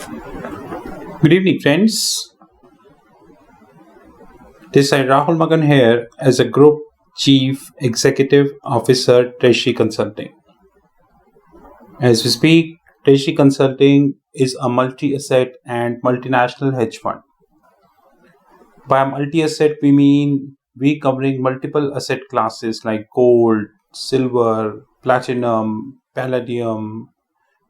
Good evening, friends. This is Rahul Magan here as a Group Chief Executive Officer, Treasury Consulting. As we speak, Treasury Consulting is a multi-asset and multinational hedge fund. By multi-asset, we mean we covering multiple asset classes like gold, silver, platinum, palladium,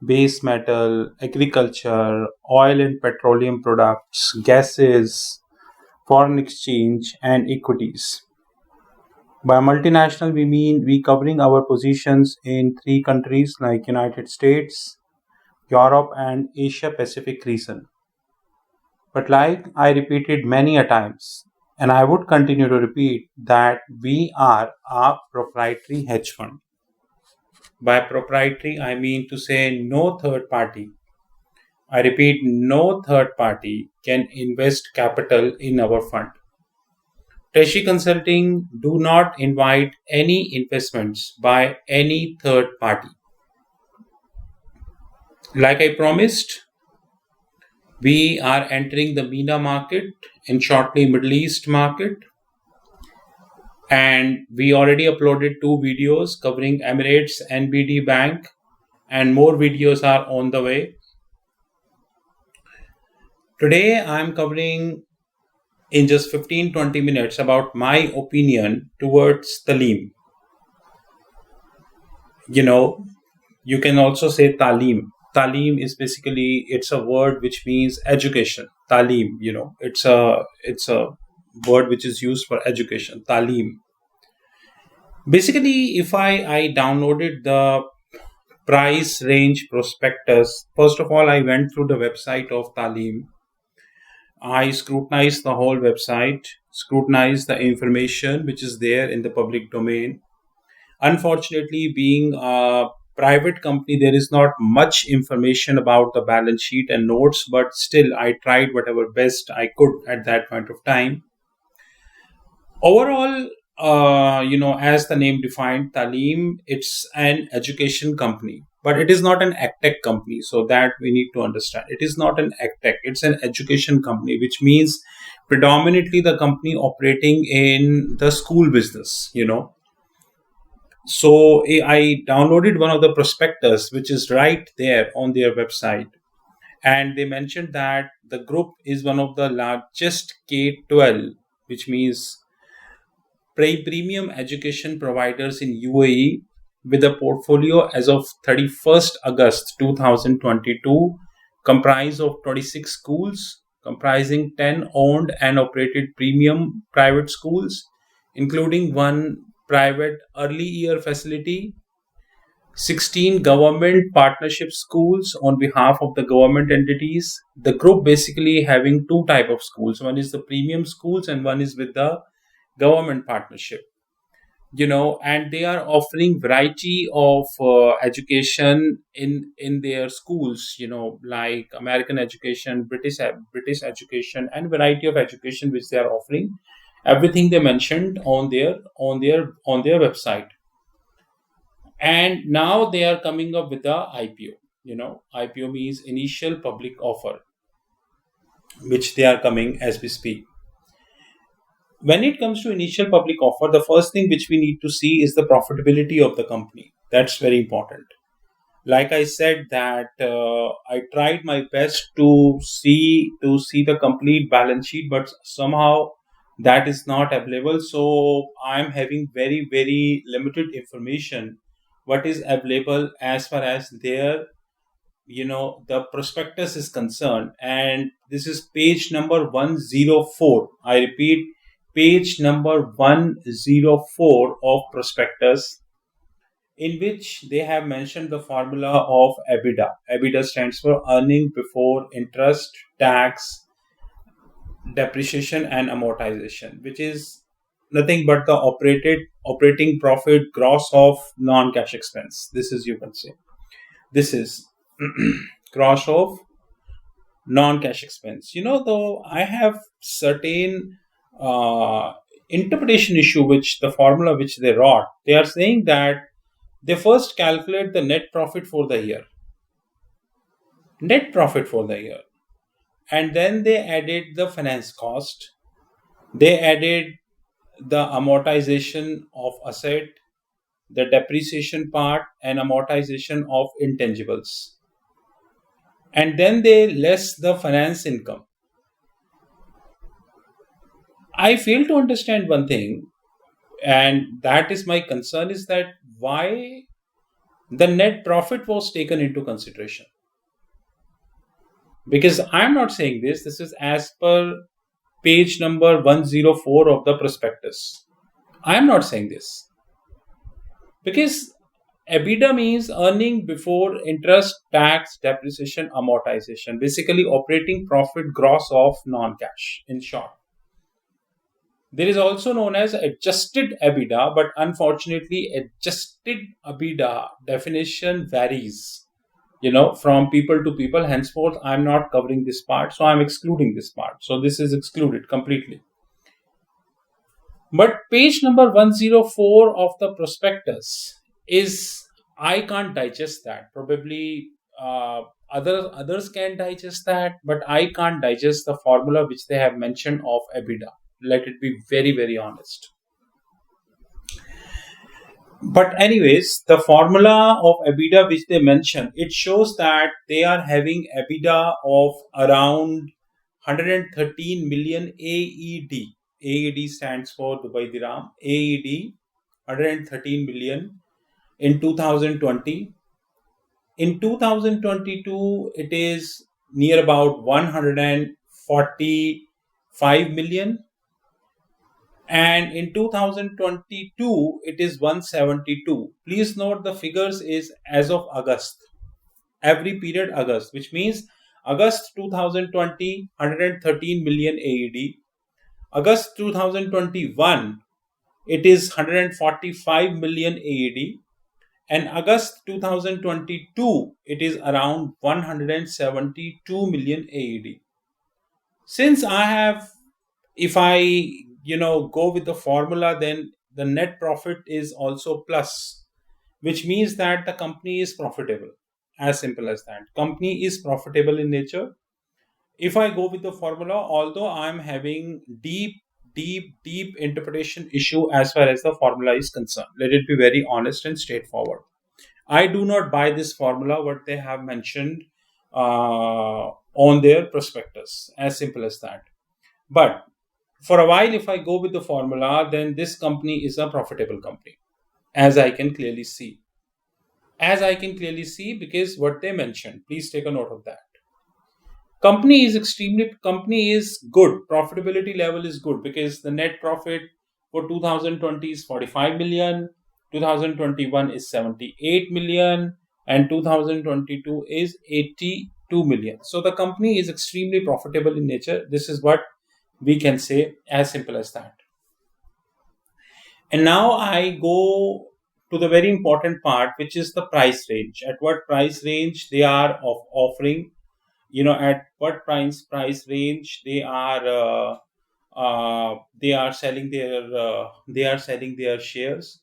base metal, agriculture, oil and petroleum products, gases, foreign exchange, and equities. By multinational, we mean we covering our positions in three countries like United States, Europe, and Asia Pacific region. But like I repeated many a times, and I would continue to repeat that we are a proprietary hedge fund. By proprietary, I mean to say no third party. I repeat, no third party can invest capital in our fund. Treasury Consulting do not invite any investments by any third party. Like I promised, we are entering the MENA market and shortly Middle East market. And we already uploaded two videos covering Emirates NBD Bank, and more videos are on the way. Today I'm covering in just 15-20 minutes about my opinion towards Taaleem. You can also say Taaleem. Taaleem is basically it's a word which means education. Taaleem, it's a word which is used for education. Taaleem. Basically, if I downloaded the price range prospectus, first of all, I went through the website of Taaleem. I scrutinized the whole website, scrutinized the information which is there in the public domain. Unfortunately, being a private company, there is not much information about the balance sheet and notes, but still, I tried whatever best I could at that point of time. Overall, as the name defined, Taaleem, it's an education company, but it is not an agtech company. So that we need to understand. It is not an agtech; it's an education company, which means predominantly the company operating in the school business. So I downloaded one of the prospectus, which is right there on their website. And they mentioned that the group is one of the largest K-12, which means premium education providers in UAE, with a portfolio as of 31st August 2022 comprised of 26 schools, comprising 10 owned and operated premium private schools, including one private early year facility, 16 government partnership schools on behalf of the government entities. The group basically having two type of schools. One is the premium schools and one is with the government partnership. And they are offering variety of education in their schools, like American education, British education, and variety of education which they are offering. Everything they mentioned on their website. And now they are coming up with the IPO. IPO means initial public offer, which they are coming as we speak. When it comes to initial public offer, the first thing which we need to see is the profitability of the company. That's very important. Like I said, that I tried my best to see the complete balance sheet, but somehow that is not available. So I'm having very very limited information what is available as far as their the prospectus is concerned. And this is page number 104. I repeat, page number 104 of prospectus, in which they have mentioned the formula of EBITDA. EBITDA stands for earning before interest, tax, depreciation, and amortization, which is nothing but the operating profit gross of non-cash expense. This is, you can say, this is gross of non-cash expense. Though I have certain interpretation issue which the formula which they wrote. They are saying that they first calculate the net profit for the year. net profit for the year. And then they added the finance cost, they added the amortization of asset, the depreciation part, and amortization of intangibles. And then they less the finance income. I fail to understand one thing, and that is my concern, is that why the net profit was taken into consideration. Because I'm not saying this is as per page number 104 of the prospectus. I'm not saying this because EBITDA means earning before interest, tax, depreciation, amortization. Basically, operating profit gross of non cash, in short. There is also known as adjusted EBITDA, but unfortunately, adjusted EBITDA definition varies, from people to people. Henceforth, I'm not covering this part, so I'm excluding this part. So this is excluded completely. But page number 104 of the prospectus is, I can't digest that. Probably others can digest that, but I can't digest the formula which they have mentioned of EBITDA. Let it be very, very honest. But anyways, the formula of EBITDA which they mention, it shows that they are having EBITDA of around 113 million AED. AED stands for Dubai Dirham. AED 113 million in 2020. In 2022, it is near about 145 million, and in 2022 it is 172. Please note the figures is as of August, every period August, which means August 2020 113 million AED, August 2021 it is 145 million AED, and August 2022 it is around 172 million AED. Since I have, if I go with the formula, then the net profit is also plus, which means that the company is profitable. As simple as that, company is profitable in nature. If I go with the formula, although I'm having deep interpretation issue as far as the formula is concerned, let it be very honest and straightforward. I do not buy this formula what they have mentioned on their prospectus. As simple as that. But for a while, if I go with the formula, then this company is a profitable company, as I can clearly see. As I can clearly see, because what they mentioned, please take a note of that. Company is good. Profitability level is good because the net profit for 2020 is 45 million, 2021 is 78 million, and 2022 is 82 million. So the company is extremely profitable in nature. This is what we can say, as simple as that. And now I go to the very important part, which is the price range. At what price range they are offering, at what price range they are selling their shares.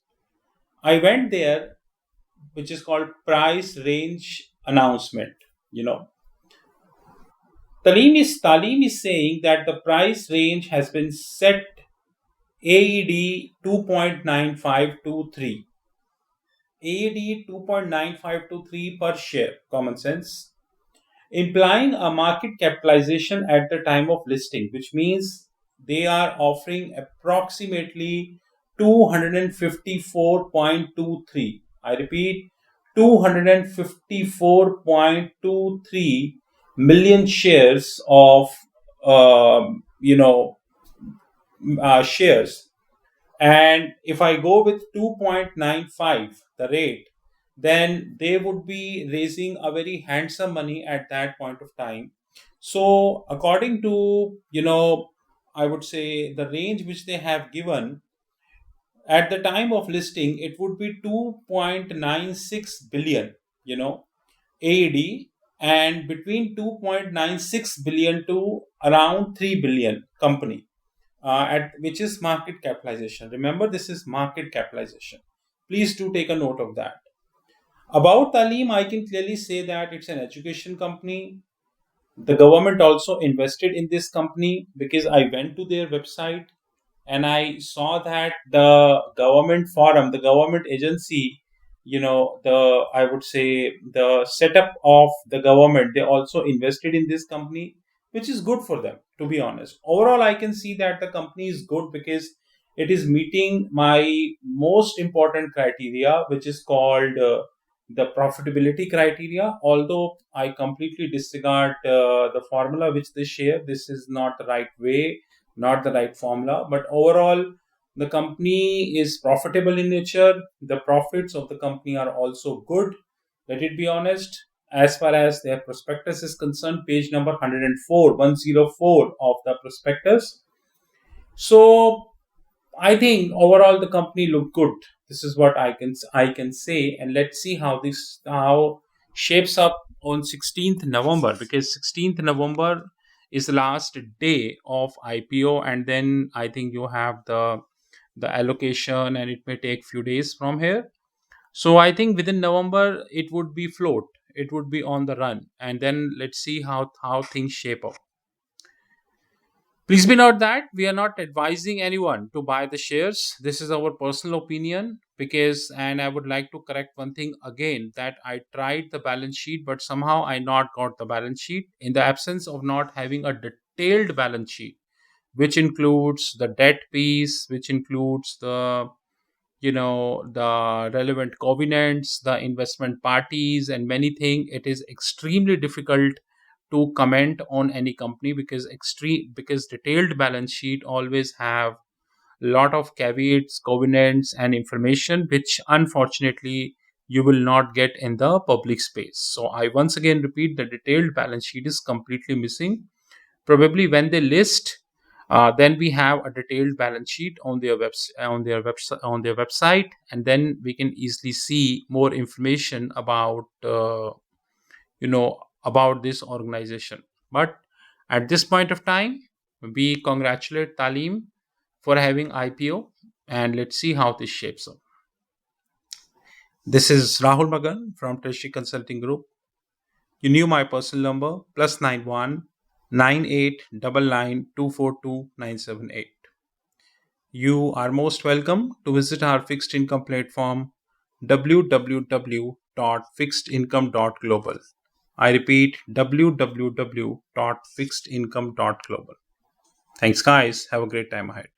I went there, which is called price range announcement. You know, Taaleem is saying that the price range has been set AED 2.9523. AED 2.9523 per share. Common sense. Implying a market capitalization at the time of listing, which means they are offering approximately 254.23. I repeat, 254.23 million shares of shares. And if I go with 2.95, the rate, then they would be raising a very handsome money at that point of time. So according to, I would say the range which they have given at the time of listing, it would be 2.96 billion, AED, and between 2.96 billion to around 3 billion company, at which is market capitalization. Remember, this is market capitalization. Please do take a note of that. About Taaleem, I can clearly say that it's an education company. The government also invested in this company because I went to their website and I saw that the government forum, the government agency, I would say the setup of the government, they also invested in this company, which is good for them, to be honest. Overall, I can see that the company is good because it is meeting my most important criteria, which is called the profitability criteria. Although I completely disregard the formula which they share, this is not the right way, not the right formula. But overall, the company is profitable in nature. The profits of the company are also good. Let it be honest. As far as their prospectus is concerned, page number 104, 104 of the prospectus. So I think overall the company looked good. This is what I can say, and let's see how shapes up on 16th November, because 16th November is the last day of IPO, and then I think you have the allocation, and it may take few days from here. So I think within November it would be float, it would be on the run, and then let's see how things shape up. Please be note that we are not advising anyone to buy the shares. This is our personal opinion because, and I would like to correct one thing again, that I tried the balance sheet, but somehow I not got the balance sheet in the absence of not having a detailed balance sheet, which includes the debt piece, which includes the relevant covenants, the investment parties, and many things. It is extremely difficult to comment on any company because detailed balance sheet always have lot of caveats, covenants, and information which unfortunately you will not get in the public space. So I once again repeat, the detailed balance sheet is completely missing. Probably when they list, then we have a detailed balance sheet on their website, and then we can easily see more information about this organization. But at this point of time, we congratulate Taaleem for having IPO, and let's see how this shapes up. This is Rahul Magan from Treasury Consulting Group. You knew my personal number, +91 9899242978. You are most welcome to visit our fixed income platform, www.fixedincome.global. I repeat, www.fixedincome.global. Thanks, guys. Have a great time ahead.